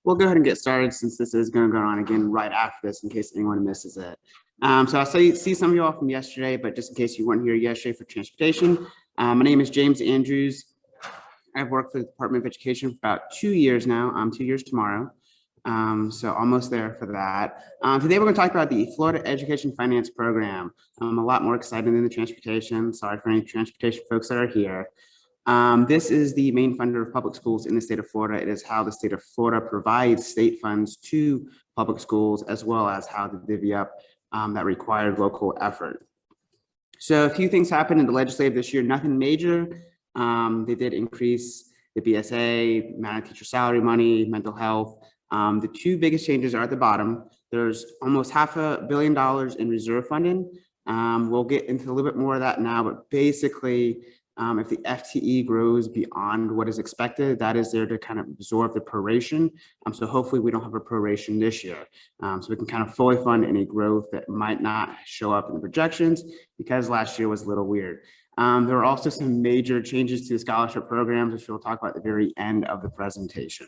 We'll go ahead and get started since this is going to go on again right after this in case anyone misses it. So I see some of you all from yesterday, but just in case you weren't here yesterday for transportation, my name is James Andrews. I've worked for the Department of Education for about 2 years now. 2 years tomorrow. So almost there for that. Today we're going to talk about the Florida Education Finance Program. I'm a lot more excited than the transportation. Sorry for any transportation folks that are here. This is the main funder of public schools in the state of Florida. It is how the state of Florida provides state funds to public schools, as well as how to divvy up that required local effort. So a few things happened in the legislative this year, nothing major. They did increase the BSA, amount of teacher salary money, mental health. The two biggest changes are at the bottom. There's almost $500 million in reserve funding. We'll get into a little bit more of that now, but basically, if the FTE grows beyond what is expected, that is there to kind of absorb the proration. So hopefully we don't have a proration this year. So we can kind of fully fund any growth that might not show up in the projections because last year was a little weird. There are also some major changes to the scholarship programs, which we'll talk about at the very end of the presentation.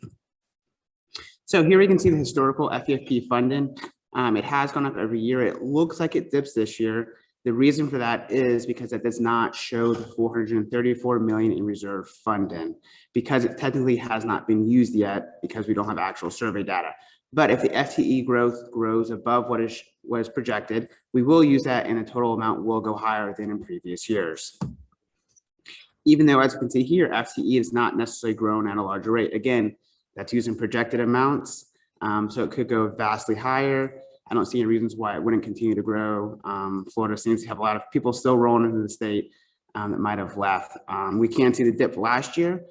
So here we can see the historical FEFP funding. It has gone up every year. It looks like it dips this year. The reason for that is because it does not show the $434 million in reserve funding because it technically has not been used yet because we don't have actual survey data. But if the FTE growth grows above what was projected, we will use that and the total amount will go higher than in previous years. Even though, as you can see here, FTE is not necessarily grown at a larger rate. Again, that's using projected amounts, so it could go vastly higher. I don't see any reasons why it wouldn't continue to grow. Florida seems to have a lot of people still rolling into the state that might have left. We can see the dip last year,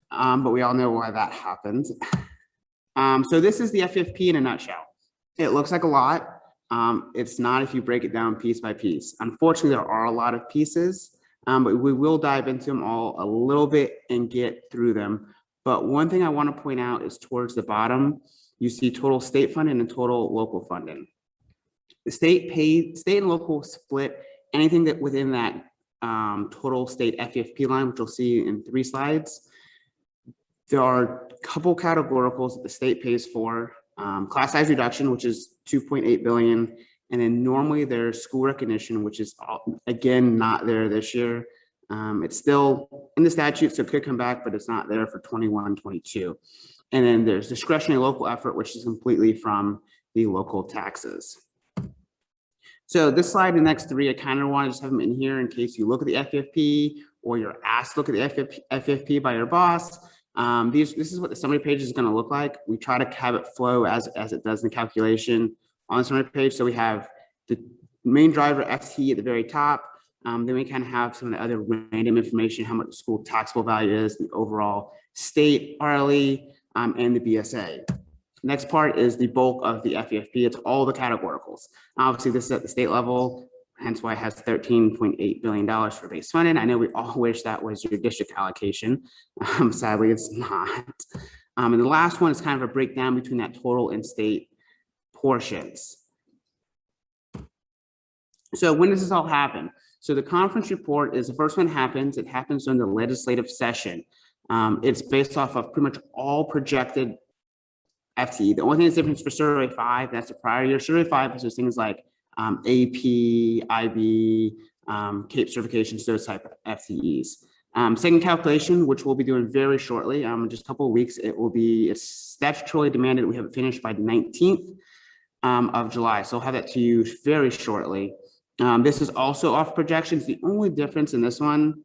but we all know why that happened. So this is the FFP in a nutshell. It looks like a lot. It's not if you break it down piece by piece. Unfortunately, there are a lot of pieces, but we will dive into them all a little bit and get through them. But one thing I want to point out is towards the bottom, you see total state funding and total local funding. The state and local split anything that within that total state FEFP line, which you'll see in 3 slides. There are a couple categoricals that the state pays for. Class size reduction, which is $2.8 billion. And then normally there's school recognition, which is again not there this year. It's still in the statute, so it could come back, but it's not there for 21-22. And then there's discretionary local effort, which is completely from the local taxes. So this slide, the next 3, I kind of want to just have them in here in case you look at the FFP or you're asked to look at the FFP by your boss. This is what the summary page is going to look like. We try to have it flow as it does in the calculation on the summary page. So we have the main driver FTE at the very top. Then we kind of have some of the other random information, how much the school taxable value is, the overall state RLE, and the BSA. Next part is the bulk of the FEFP. It's all the categoricals. Obviously, this is at the state level, hence why it has $13.8 billion for base funding. I know we all wish that was your district allocation. Sadly, it's not. And the last one is kind of a breakdown between that total and state portions. So when does this all happen? So the conference report is the first one happens. It happens during the legislative session. It's based off of pretty much all projected FTE. The only thing that's different for Survey 5, that's the prior year. Survey 5 is those things like AP, IB, CAPE certifications, those type of FTEs. Second calculation, which we'll be doing very shortly, in just a couple of weeks, it's statutorily demanded we have it finished by the 19th of July. So I'll have that to you very shortly. This is also off projections. The only difference in this one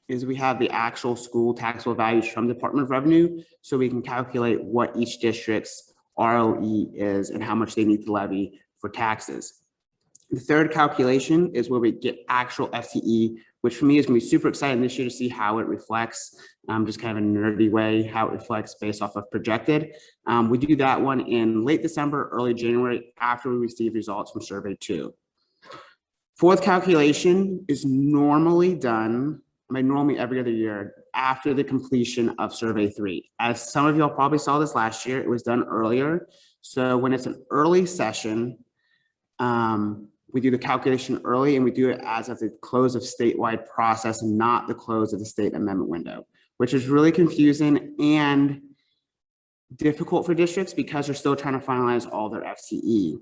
is we have the actual school taxable values from the Department of Revenue, so we can calculate what each district's RLE is and how much they need to levy for taxes. The third calculation is where we get actual FTE, which for me is going to be super exciting this year to see how it reflects, just kind of a nerdy way, how it reflects based off of projected. We do that one in late December, early January, after we receive results from Survey 2. Fourth calculation is normally done normally every other year after the completion of Survey 3. As some of y'all probably saw this last year, it was done earlier. So when it's an early session, we do the calculation early and we do it as of the close of statewide process and not the close of the state amendment window, which is really confusing and difficult for districts because they're still trying to finalize all their FTE.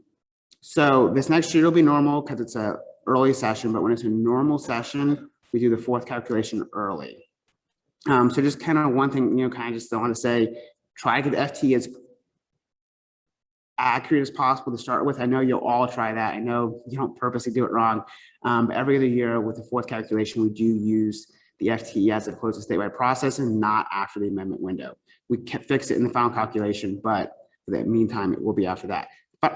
So this next year will be normal because it's a early session, but when it's a normal session, we do the fourth calculation early. So just kind of one thing, kind of just want to say, try to get the FTE as accurate as possible to start with. I know you'll all try that. I know you don't purposely do it wrong. But every other year with the fourth calculation, we do use the FTE as opposed to statewide processing, not after the amendment window. We can fix it in the final calculation, but for the meantime, it will be after that.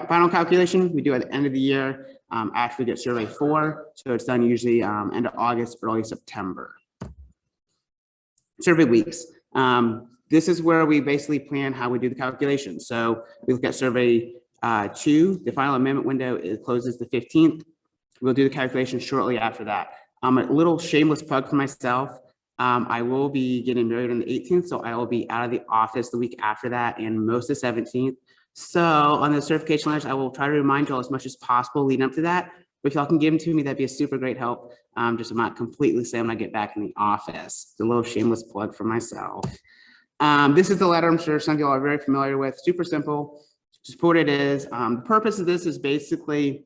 Final calculation, we do at the end of the year after we get survey 4. So it's done usually end of August, early September. Survey weeks. This is where we basically plan how we do the calculation. So we look at survey 2, the final amendment window, it closes the 15th. We'll do the calculation shortly after that. A little shameless plug for myself. I will be getting married on the 18th, so I will be out of the office the week after that and most of the 17th. So on the certification letters, I will try to remind you all as much as possible leading up to that. But if y'all can give them to me, that'd be a super great help. Just I'm not completely saying when I get back in the office. It's a little shameless plug for myself. This is the letter I'm sure some of y'all are very familiar with. Super simple, just put what it is. The purpose of this is basically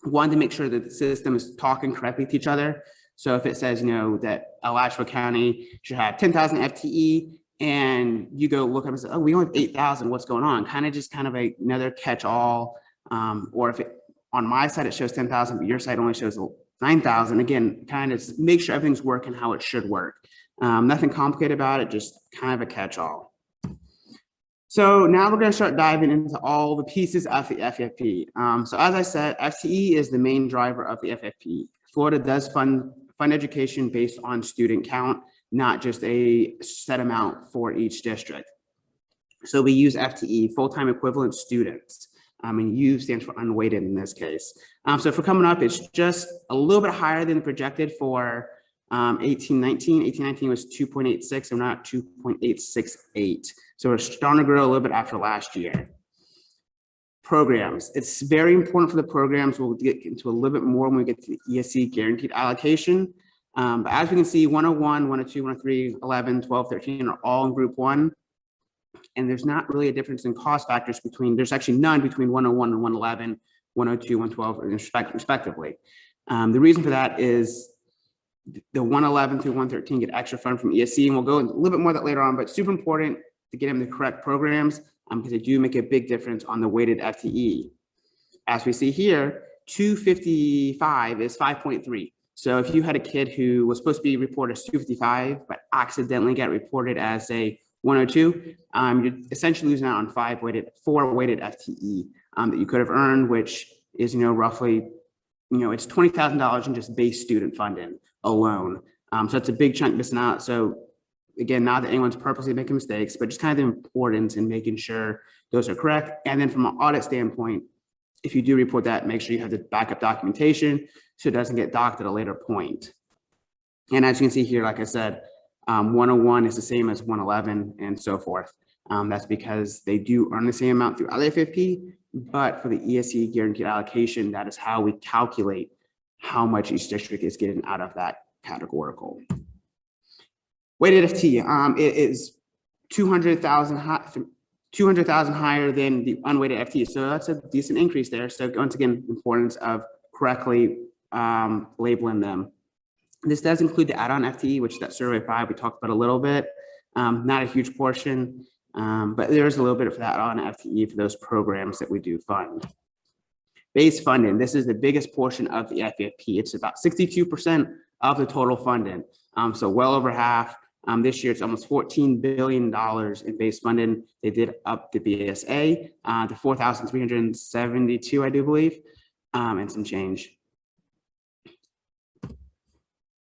one, to make sure that the system is talking correctly to each other. So if it says, that Alachua County should have 10,000 FTE, and you go look up and say, oh, we only have 8,000, what's going on? Kind of another catch-all. Or if it, on my side, it shows 10,000, but your side only shows 9,000. Again, kind of make sure everything's working how it should work. Nothing complicated about it, just kind of a catch-all. So now we're going to start diving into all the pieces of the FFP. So as I said, FTE is the main driver of the FFP. Florida does fund education based on student count, not just a set amount for each district. So we use FTE, full-time equivalent students. And U stands for unweighted in this case. So for coming up, it's just a little bit higher than projected for 1819. 1819 was 2.86, and we're not 2.868. So we're starting to grow a little bit after last year. Programs. It's very important for the programs. We'll get into a little bit more when we get to the ESC guaranteed allocation. But as we can see, 101, 102, 103, 11, 12, 13 are all in group 1. And there's not really a difference in cost factors there's actually none between 101 and 111, 102, 112, respectively. The reason for that is the 111 through 113 get extra fund from ESC, and we'll go into a little bit more of that later on, but super important to get them the correct programs because they do make a big difference on the weighted FTE. As we see here, 255 is 5.3. So if you had a kid who was supposed to be reported as 255, but accidentally got reported as a 102, you're essentially losing out on 4 weighted FTE that you could have earned, which is, roughly, it's $20,000 in just base student funding alone. So it's a big chunk missing out. So again, not that anyone's purposely making mistakes, but just kind of the importance in making sure those are correct. And then from an audit standpoint, if you do report that, make sure you have the backup documentation so it doesn't get docked at a later point. And as you can see here, like I said, 101 is the same as 111 and so forth. That's because they do earn the same amount through LFFP, but for the ESC guaranteed allocation, that is how we calculate how much each district is getting out of that categorical. Weighted FTE, it is 200,000 higher than the unweighted FTE. So that's a decent increase there. So once again, importance of correctly labeling them. This does include the add-on FTE, which is that survey 5 we talked about a little bit. Not a huge portion, but there is a little bit of that on FTE for those programs that we do fund. Base funding, this is the biggest portion of the FFP. It's about 62% of the total funding. So well over half. This year, it's almost $14 billion in base funding. They did up the BSA to 4,372, I do believe, and some change.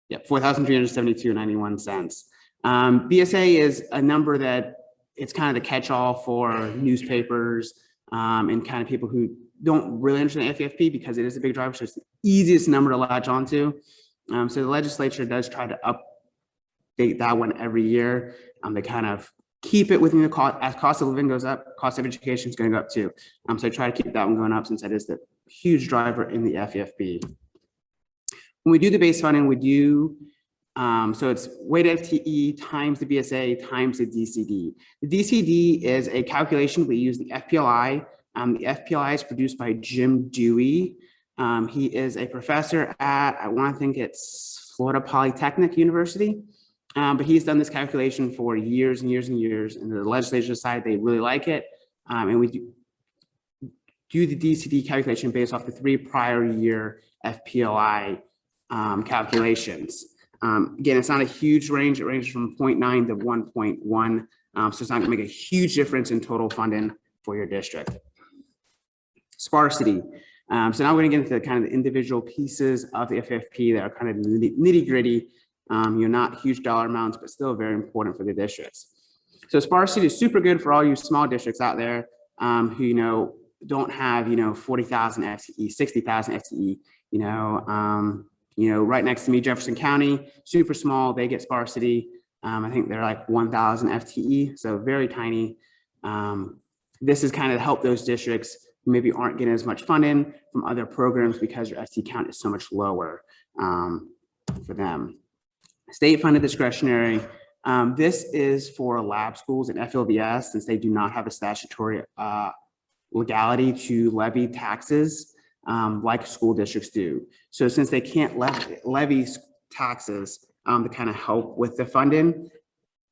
Yep, 4,372.91 cents. BSA is a number that it's kind of the catch-all for newspapers and kind of people who don't really understand the FFP because it is a big driver, so it's the easiest number to latch onto. So the legislature does try to update that one every year. They kind of keep it within the cost. As cost of living goes up, cost of education is going to go up too. So I try to keep that one going up since that is the huge driver in the FFP. When we do the base funding, we do So it's weighted FTE times the BSA times the DCD. The DCD is a calculation. We use the FPLI. The FPLI is produced by Jim Dewey. He is a professor at, I want to think it's Florida Polytechnic University. But he's done this calculation for years and years and years. And the legislature decided they really like it. And we do the DCD calculation based off the 3 prior year FPLI calculations. Again, it's not a huge range. It ranges from 0.9 to 1.1. So it's not going to make a huge difference in total funding for your district. Sparsity. So now we're going to get into kind of the individual pieces of the FFP that are kind of nitty gritty. Not huge dollar amounts, but still very important for the districts. So sparsity is super good for all you small districts out there who, don't have, 40,000 FTE, 60,000 FTE, right next to me, Jefferson County, super small, they get sparsity. I think they're like 1,000 FTE, so very tiny. This is kind of to help those districts who maybe aren't getting as much funding from other programs because your FTE count is so much lower for them. State funded discretionary. This is for lab schools and FLVS since they do not have a statutory legality to levy taxes like school districts do. So since they can't levy taxes to kind of help with the funding,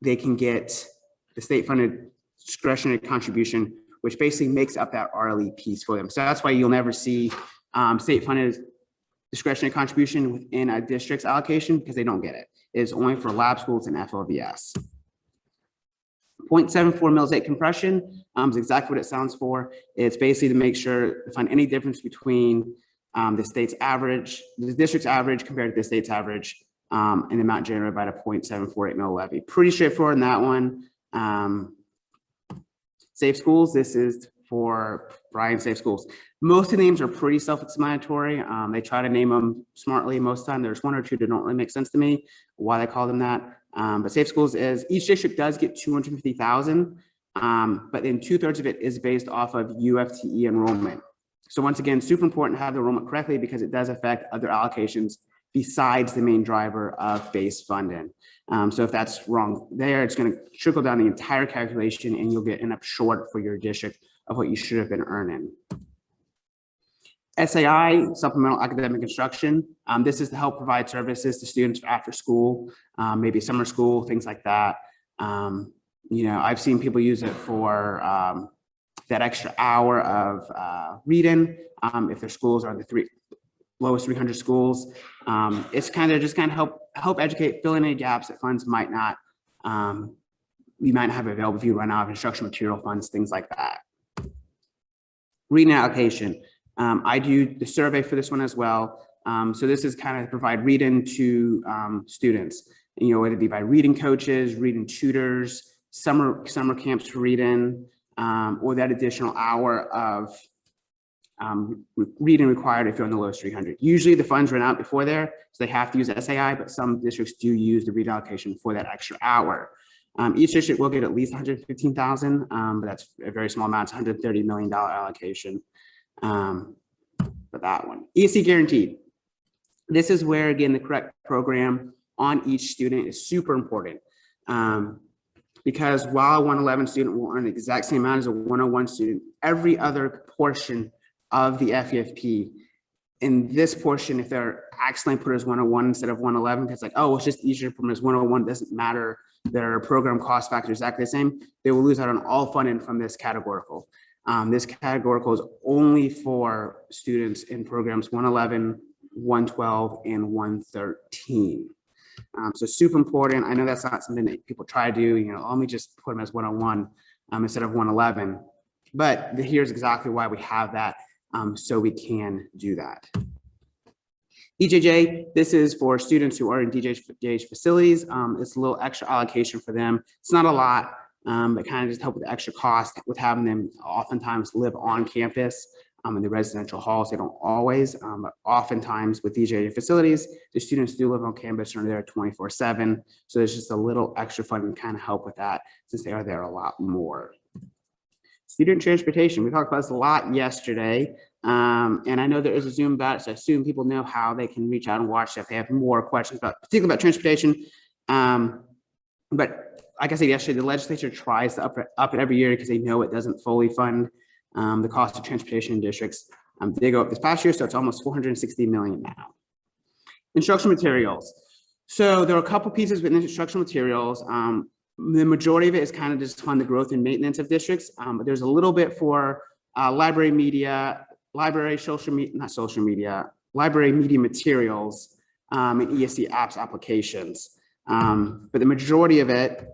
they can get the state funded discretionary contribution, which basically makes up that RLE piece for them. So that's why you'll never see state funded discretionary contribution within a district's allocation because they don't get it. It is only for lab schools and FLVS. 0.74 mils 8 compression is exactly what it sounds for. It's basically to make sure to find any difference between the state's average, the district's average compared to the state's average, and the amount generated by the 0.748 mil levy. Pretty straightforward in that one. Safe schools, this is for Brian Safe Schools. Most of the names are pretty self-explanatory. They try to name them smartly most of the time. There's 1 or 2 that don't really make sense to me why they call them that. But Safe Schools is each district does get 250,000, but then 2/3 of it is based off of UFTE enrollment. So once again, super important to have the enrollment correctly because it does affect other allocations besides the main driver of base funding. So if that's wrong there, it's going to trickle down the entire calculation and you'll end up short for your district of what you should have been earning. SAI, Supplemental Academic Instruction. This is to help provide services to students after school, maybe summer school, things like that. I've seen people use it for that extra hour of reading if their schools are the lowest 300 schools. It's kind of help educate, fill in any gaps that funds might not, you might have available if you run out of instructional material funds, things like that. Reading allocation. I do the survey for this one as well. So this is kind of provide reading to students, whether it be by reading coaches, reading tutors, summer camps for reading, or that additional hour of reading required if you're on the lowest 300. Usually the funds run out before there, so they have to use SAI, but some districts do use the read allocation for that extra hour. Each district will get at least 115,000, but that's a very small amount. It's $130 million allocation for that one. ESC guaranteed. This is where, again, the correct program on each student is super important. Because while a 111 student will earn the exact same amount as a 101 student, every other portion of the FEFP, in this portion, if they're accidentally put as 101 instead of 111, because it's just easier from as 101, doesn't matter, their program cost factor is exactly the same, they will lose out on all funding from this categorical. This categorical is only for students in programs 111, 112, and 113. So super important. I know that's not something that people try to do, let me just put them as 101 instead of 111. But here's exactly why we have that, so we can do that. DJJ, this is for students who are in DJJ facilities. It's a little extra allocation for them. It's not a lot, but kind of just help with the extra cost with having them oftentimes live on campus in the residential halls. They don't always, but oftentimes with DJJ facilities, the students do live on campus and are there 24/7. So there's just a little extra funding to kind of help with that since they are there a lot more. Student transportation, we talked about this a lot yesterday. And I know there is a Zoom about it, so I assume people know how they can reach out and watch if they have more questions about, particularly about transportation. But like I said yesterday, the legislature tries to up it every year because they know it doesn't fully fund the cost of transportation in districts. They go up this past year, so it's almost 460 million now. Instructional materials. So there are a couple pieces with instructional materials. The majority of it is kind of just fund the growth and maintenance of districts, but there's a little bit for library media, library media materials, and ESC apps applications. But the majority of it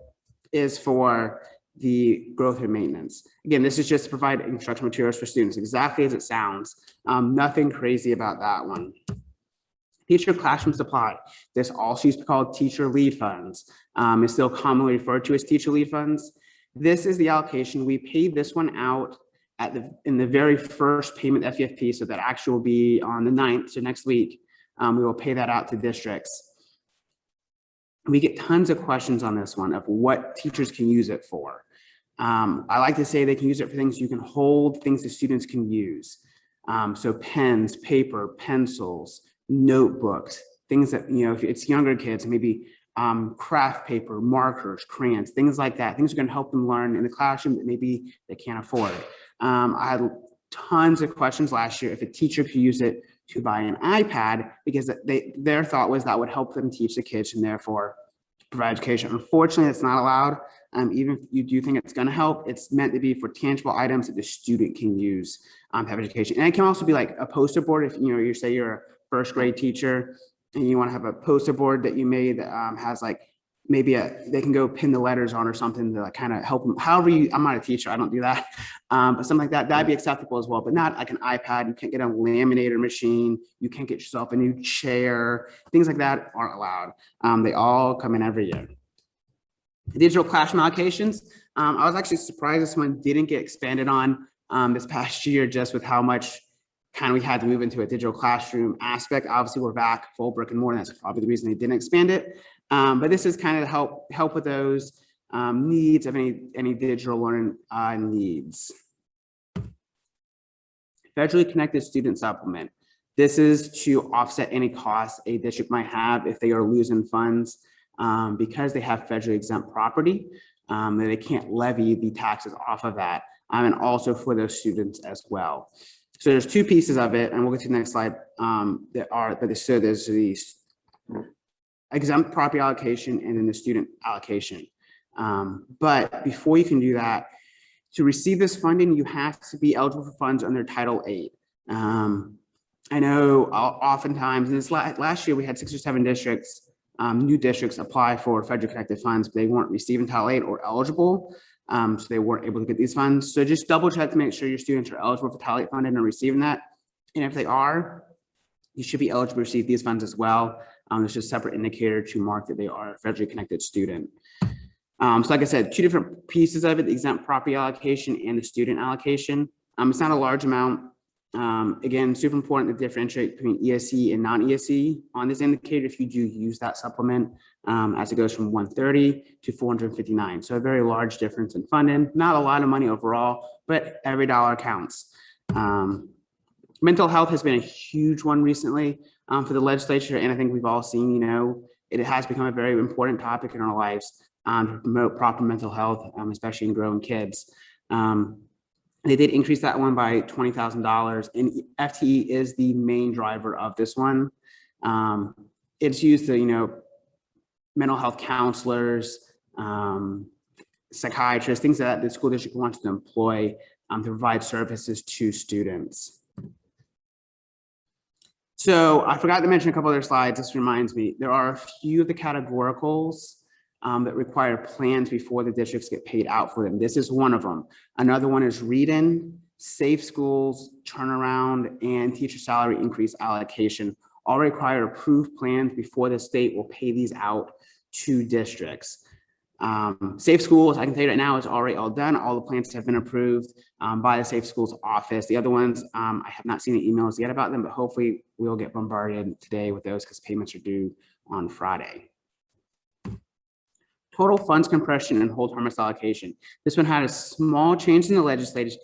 is for the growth and maintenance. Again, this is just to provide instructional materials for students, exactly as it sounds. Nothing crazy about that one. Teacher classroom supply. This also used to be called teacher lead funds. It's still commonly referred to as teacher lead funds. This is the allocation. We paid this one out in the very first payment FEFP, so that actually will be on the 9th, so next week. We will pay that out to districts. We get tons of questions on this one of what teachers can use it for. I like to say they can use it for things you can hold, things the students can use. So pens, paper, pencils, notebooks, things that, if it's younger kids, maybe craft paper, markers, crayons, things like that, things are going to help them learn in the classroom that maybe they can't afford. I had tons of questions last year if a teacher could use it to buy an iPad, because their thought was that would help them teach the kids and therefore provide education. Unfortunately, it's not allowed. Even if you do think it's going to help, it's meant to be for tangible items that the student can use to have education. And it can also be like a poster board. If you say you're a first grade teacher and you want to have a poster board that you made that has like maybe they can go pin the letters on or something to kind of help them. However, I'm not a teacher, I don't do that, but something like that, that'd be acceptable as well, but not like an iPad. You can't get a laminator machine. You can't get yourself a new chair. Things like that aren't allowed. They all come in every year. Digital classroom allocations. I was actually surprised this one didn't get expanded on this past year, just with how much we had to move into a digital classroom aspect. Obviously, we're back full brick and mortar. That's probably the reason they didn't expand it. But this is kind of help with those needs of any digital learning needs. Federally connected student supplement. This is to offset any costs a district might have if they are losing funds because they have federally exempt property, that they can't levy the taxes off of that, and also for those students as well. So there's two pieces of it, and we'll get to the next slide. So there's the exempt property allocation and then the student allocation. But before you can do that, to receive this funding, you have to be eligible for funds under Title VIII. I know oftentimes, in this last year, we had 6 or 7 districts, new districts apply for federally connected funds, but they weren't receiving Title VIII or eligible. So they weren't able to get these funds. So just double check to make sure your students are eligible for Title VIII funding and receiving that. And if they are, you should be eligible to receive these funds as well. There's just a separate indicator to mark that they are a federally connected student. So like I said, 2 different pieces of it, the exempt property allocation and the student allocation. It's not a large amount. Again, super important to differentiate between ESC and non-ESC on this indicator if you do use that supplement, as it goes from 130 to 459. So a very large difference in funding, not a lot of money overall, but every dollar counts. Mental health has been a huge one recently for the legislature, and I think we've all seen, it has become a very important topic in our lives to promote proper mental health, especially in growing kids. They did increase that one by $20,000, and FTE is the main driver of this one. It's used to, mental health counselors, psychiatrists, things that the school district wants to employ to provide services to students. So I forgot to mention a couple other slides. This reminds me, there are a few of the categoricals that require plans before the districts get paid out for them. This is one of them. Another one is read-in, safe schools, turnaround, and teacher salary increase allocation. All require approved plans before the state will pay these out to districts. Safe schools, I can tell you right now, is already all done. All the plans have been approved by the Safe Schools office. The other ones, I have not seen the emails yet about them, but hopefully we'll get bombarded today with those because payments are due on Friday. Total funds compression and hold harmless allocation. This one had a small change in the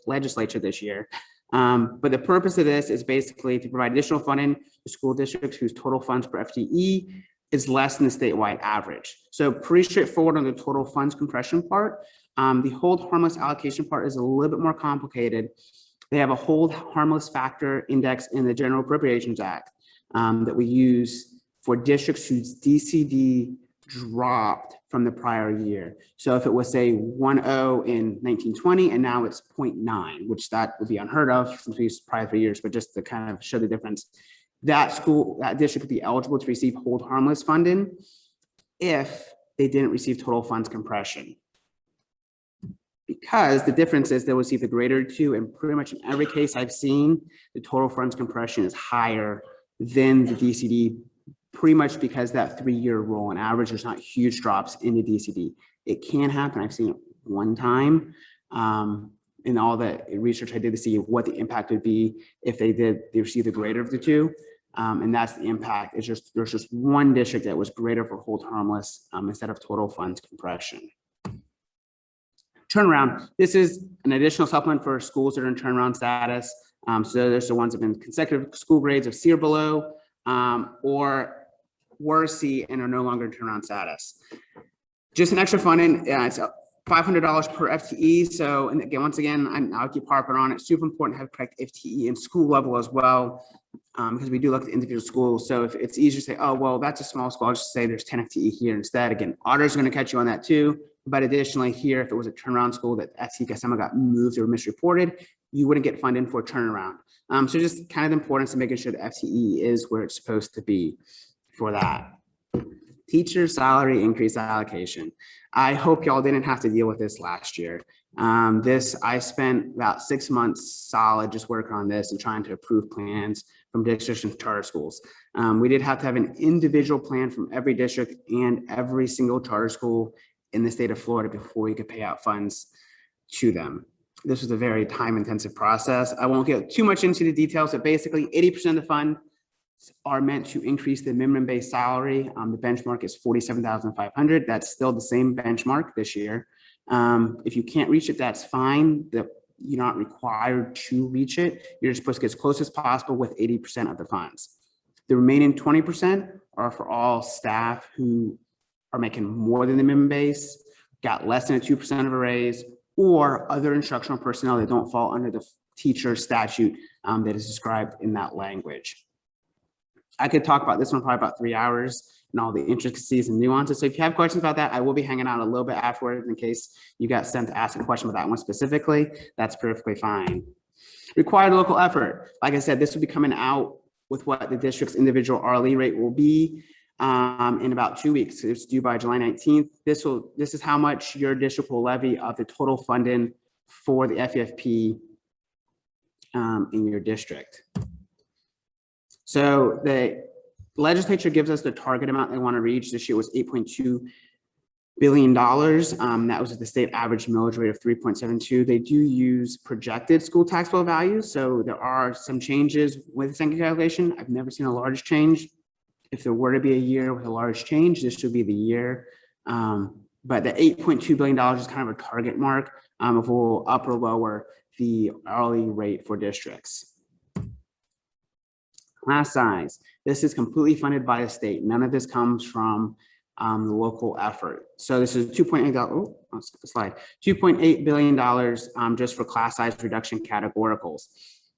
legislature this year. But the purpose of this is basically to provide additional funding to school districts whose total funds per FTE is less than the statewide average. So pretty straightforward on the total funds compression part. The hold harmless allocation part is a little bit more complicated. They have a hold harmless factor index in the General Appropriations Act that we use for districts whose DCD dropped from the prior year. So if it was say 1.0 in 1920 and now it's 0.9, which that would be unheard of since we used prior 3 years, but just to kind of show the difference, that district could be eligible to receive hold harmless funding if they didn't receive total funds compression. Because the difference is they will receive the greater two, and pretty much in every case I've seen, the total funds compression is higher than the DCD, pretty much because that 3-year roll on average, there's not huge drops in the DCD. It can happen. I've seen it one time in all the research I did to see what the impact would be if they received the greater of the two. And that's the impact. It's just, there's just one district that was greater for hold harmless instead of total funds compression. Turnaround. This is an additional supplement for schools that are in turnaround status. So there's the ones that have been consecutive school grades of C or below, or were C and are no longer in turnaround status. Just an extra funding. It's $500 per FTE. So, and again, once again, I'll keep harping on it. Super important to have correct FTE in school level as well, because we do look at individual schools. So if it's easier to say, oh, well, that's a small school, I'll just say there's 10 FTE here instead. Again, auditors are going to catch you on that too. But additionally here, if it was a turnaround school that FTE someone got moved or misreported, you wouldn't get funding for a turnaround. So just kind of the importance of making sure the FTE is where it's supposed to be for that. Teacher salary increase allocation. I hope y'all didn't have to deal with this last year. I spent about 6 months solid just working on this and trying to approve plans from districts and charter schools. We did have to have an individual plan from every district and every single charter school in the state of Florida before we could pay out funds to them. This was a very time-intensive process. I won't get too much into the details, but basically 80% of the fund are meant to increase the minimum base salary. The benchmark is $47,500. That's still the same benchmark this year. If you can't reach it, that's fine. You're not required to reach it. You're just supposed to get as close as possible with 80% of the funds. The remaining 20% are for all staff who are making more than the minimum base, got less than a 2% of a raise, or other instructional personnel that don't fall under the teacher statute that is described in that language. I could talk about this one probably about 3 hours and all the intricacies and nuances. So if you have questions about that, I will be hanging out a little bit afterwards in case you got sent to ask a question about that one specifically. That's perfectly fine. Required local effort. Like I said, this will be coming out with what the district's individual RLE rate will be in about 2 weeks. It's due by July 19th. This is how much your district will levy of the total funding for the FEFP in your district. So the legislature gives us the target amount they want to reach. This year was $8.2 billion. That was at the state average millage rate of 3.72. They do use projected school tax bill values. So there are some changes with the second calculation. I've never seen a large change. If there were to be a year with a large change, this should be the year. But the $8.2 billion is kind of a target mark if we'll up or lower the hourly rate for districts. Class size. This is completely funded by the state. None of this comes from the local effort. So this is $2.8 billion just for class size reduction categoricals.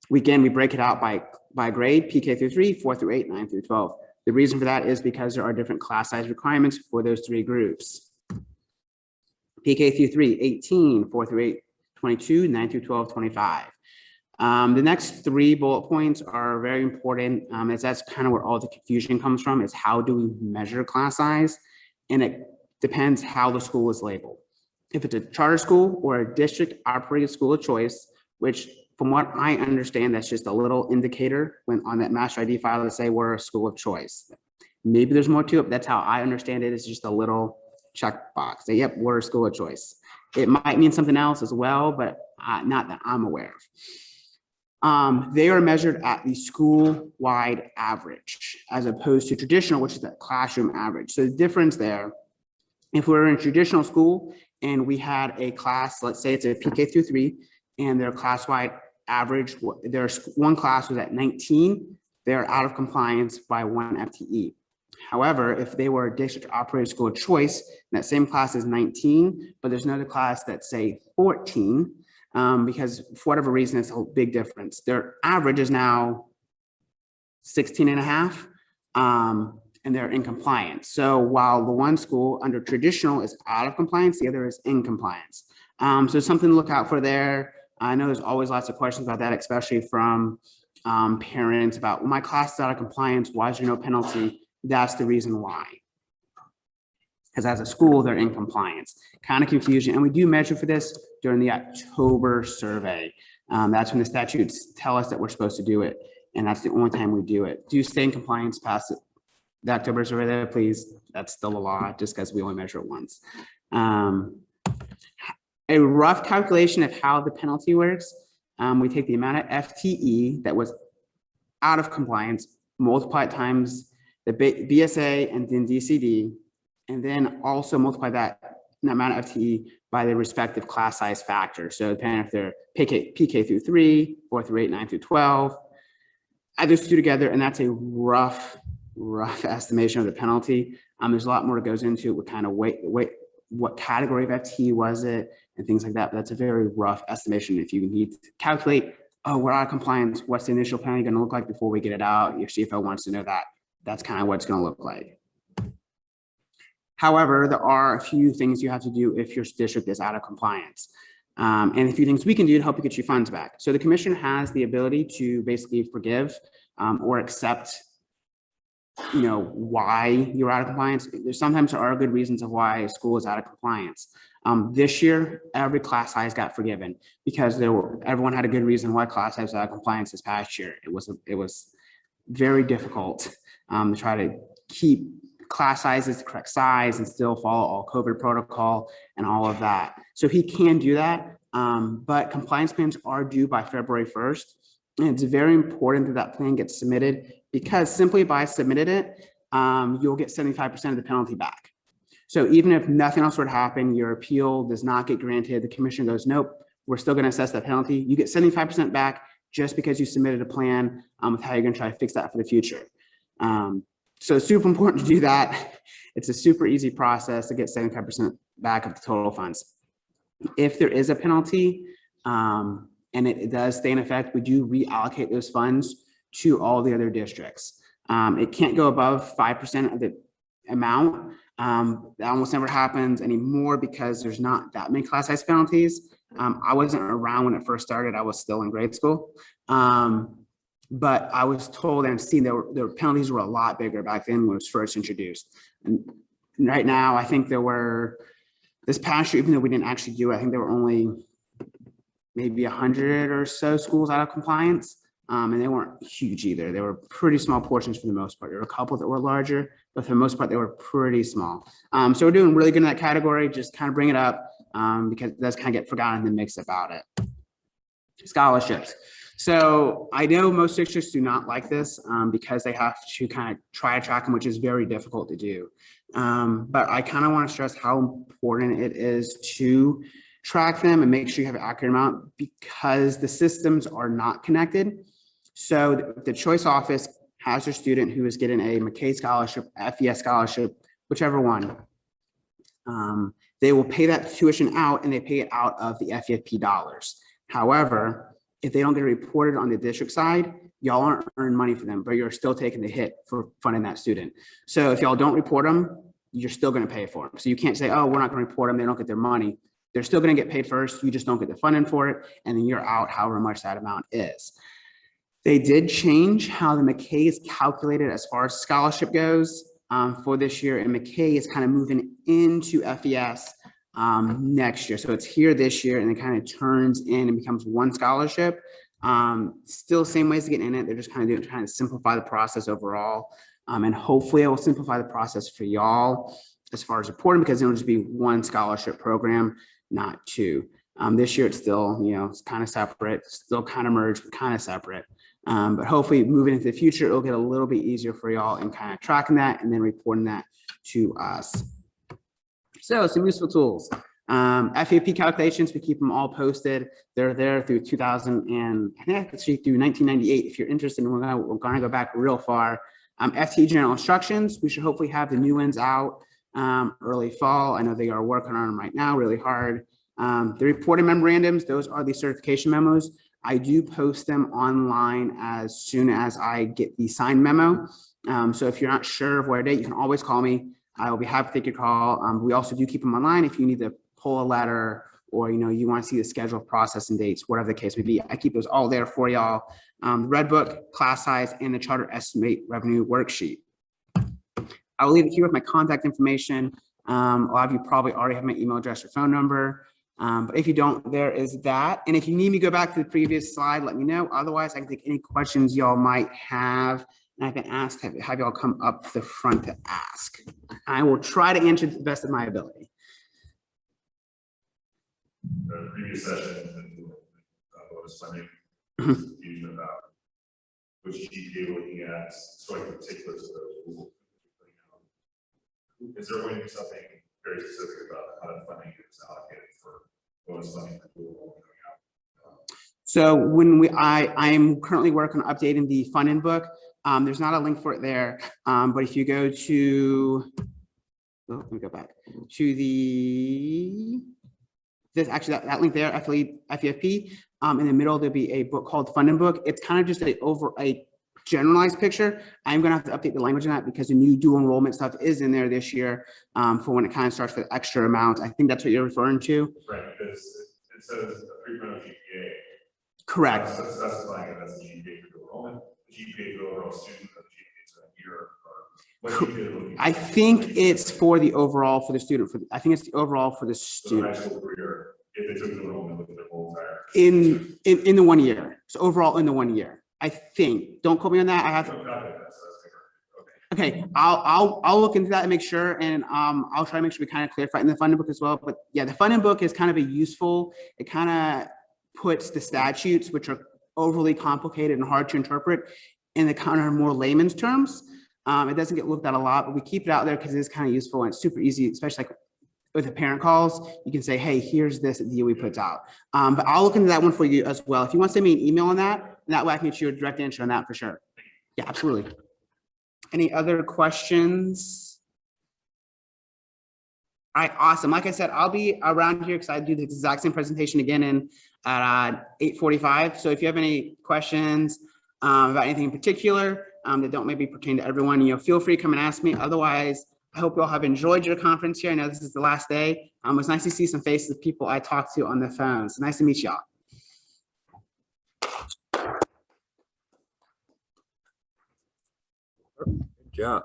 We break it out by grade, PK through 3, 4 through 8, 9 through 12. The reason for that is because there are different class size requirements for those 3 groups. PK through 3, 18, 4 through 8, 22, 9 through 12, 25. The next 3 bullet points are very important, as that's kind of where all the confusion comes from, is how do we measure class size? And it depends how the school is labeled. If it's a charter school or a district operated school of choice, which from what I understand, that's just a little indicator when on that master ID file to say we're a school of choice. Maybe there's more to it, but that's how I understand it. It's just a little checkbox. Say, yep, we're a school of choice. It might mean something else as well, but not that I'm aware of. They are measured at the school-wide average as opposed to traditional, which is the classroom average. So the difference there, if we're in traditional school and we had a class, let's say it's a PK through 3, and their class-wide average, there's one class was at 19, they're out of compliance by 1 FTE. However, if they were a district operated school of choice, that same class is 19, but there's another class that's say 14, because for whatever reason, it's a big difference. Their average is now 16 and a half, and they're in compliance. So while the one school under traditional is out of compliance, the other is in compliance. So something to look out for there. I know there's always lots of questions about that, especially from parents about, well, my class is out of compliance, why is there no penalty? That's the reason why. Because as a school, they're in compliance. Kind of confusion. And we do measure for this during the October survey. That's when the statutes tell us that we're supposed to do it. And that's the only time we do it. Do stay in compliance past the October survey there, please. That's still a law, just because we only measure it once. A rough calculation of how the penalty works. We take the amount of FTE that was out of compliance, multiply it times the BSA and then DCD, and then also multiply that amount of FTE by the respective class size factor. So depending if they're PK through 3, 4 through 8, 9 through 12, add those two together, and that's a rough estimation of the penalty. There's a lot more that goes into it with kind of what category of FTE was it, and things like that. But that's a very rough estimation. If you need to calculate, oh, we're out of compliance, what's the initial penalty going to look like before we get it out? Your CFO wants to know that. That's kind of what it's going to look like. However, there are a few things you have to do if your district is out of compliance. And a few things we can do to help you get your funds back. So the commission has the ability to basically forgive or accept, why you're out of compliance. Sometimes there are good reasons of why a school is out of compliance. This year, every class size got forgiven because everyone had a good reason why class size was out of compliance this past year. It was very difficult to try to keep class sizes the correct size and still follow all COVID protocol and all of that. So he can do that, but compliance plans are due by February 1st. And it's very important that that plan gets submitted, because simply by submitting it, you'll get 75% of the penalty back. So even if nothing else were to happen, your appeal does not get granted, the commission goes, nope, we're still going to assess that penalty. You get 75% back just because you submitted a plan with how you're going to try to fix that for the future. So it's super important to do that. It's a super easy process to get 75% back of the total funds. If there is a penalty and it does stay in effect, we do reallocate those funds to all the other districts. It can't go above 5% of the amount. That almost never happens anymore because there's not that many class size penalties. I wasn't around when it first started. I was still in grade school. But I was told and seen the penalties were a lot bigger back then when it was first introduced. And right now, I think there were, this past year, even though we didn't actually do it, I think there were only maybe 100 or so schools out of compliance. And they weren't huge either. They were pretty small portions for the most part. There were a couple that were larger, but for the most part, they were pretty small. So we're doing really good in that category. Just kind of bring it up because it does kind of get forgotten in the mix about it. Scholarships. So I know most districts do not like this because they have to kind of try to track them, which is very difficult to do. But I kind of want to stress how important it is to track them and make sure you have an accurate amount, because the systems are not connected. So the choice office has their student who is getting a McKay scholarship, FES scholarship, whichever one. They will pay that tuition out, and they pay it out of the FEFP dollars. However, if they don't get reported on the district side, y'all aren't earning money for them, but you're still taking the hit for funding that student. So if y'all don't report them, you're still going to pay for them. So you can't say, oh, we're not going to report them, they don't get their money. They're still going to get paid first. You just don't get the funding for it, and then you're out however much that amount is. They did change how the McKay is calculated as far as scholarship goes for this year, and McKay is kind of moving into FES next year. So it's here this year, and it kind of turns in and becomes one scholarship. Still same ways to get in it. They're just kind of trying to simplify the process overall, and hopefully it will simplify the process for y'all as far as reporting, because it'll just be one scholarship program, not two. This year it's still, it's kind of separate, still kind of merged, but kind of separate. But hopefully moving into the future, it'll get a little bit easier for y'all in kind of tracking that and then reporting that to us. So some useful tools. FEP calculations, we keep them all posted. They're there through 2000 and I think actually through 1998. If you're interested, we're gonna go back real far. FT general instructions, we should hopefully have the new ones out early fall. I know they are working on them right now really hard. The reporting memorandums, those are the certification memos. I do post them online as soon as I get the signed memo. So if you're not sure of what date, you can always call me. I will be happy to take your call. We also do keep them online if you need to pull a letter or you want to see the schedule of processing dates, whatever the case may be. I keep those all there for y'all. The Red Book, class size, and the charter estimate revenue worksheet. I will leave it here with my contact information. A lot of you probably already have my email address or phone number. But if you don't, there is that. And if you need me to go back to the previous slide, let me know. Otherwise, I can take any questions y'all might have. And I can ask, have y'all come up to the front to ask. I will try to answer to the best of my ability. The previous session, bonus funding, confusion about which GPA we're looking at, so I can take those to those. Is there going to be something very specific about how that funding is allocated for bonus funding that we're coming out? So when I'm currently working on updating the funding book. There's not a link for it there, but if you go to, let me go back to that link there, FEFP. In the middle, there'll be a book called Funding Book. It's kind of just a generalized picture. I'm going to have to update the language on that because the new dual enrollment stuff is in there this year for when it kind of starts for the extra amount. I think that's what you're referring to. Right, because it says a 3.0 GPA. Correct. Specifying that that's the GPA for dual enrollment, the GPA for the overall student, or the GPA for that year. Or what GPA I think it's for the overall for the student. I think it's the overall for the student. So high school career, if they took dual enrollment with their whole entire in the 1 year. So overall in the 1 year. I think. Don't quote me on that. I have to. Okay, I'll look into that and make sure, and I'll try to make sure we kind of clarify in the funding book as well. But yeah, the funding book is kind of a useful. It kind of puts the statutes, which are overly complicated and hard to interpret, in the kind of more layman's terms. It doesn't get looked at a lot, but we keep it out there because it is kind of useful and it's super easy, especially like with the parent calls. You can say, hey, here's this that DOE puts out. But I'll look into that one for you as well. If you want to send me an email on that, and that way I can get you a direct answer on that for sure. Yeah, absolutely. Any other questions? All right, awesome. Like I said, I'll be around here because I do the exact same presentation again at 8:45. So if you have any questions about anything in particular that don't maybe pertain to everyone, feel free to come and ask me. Otherwise, I hope you all have enjoyed your conference here. I know this is the last day. It's nice to see some faces of people I talked to on the phone. It's nice to meet y'all. Good job.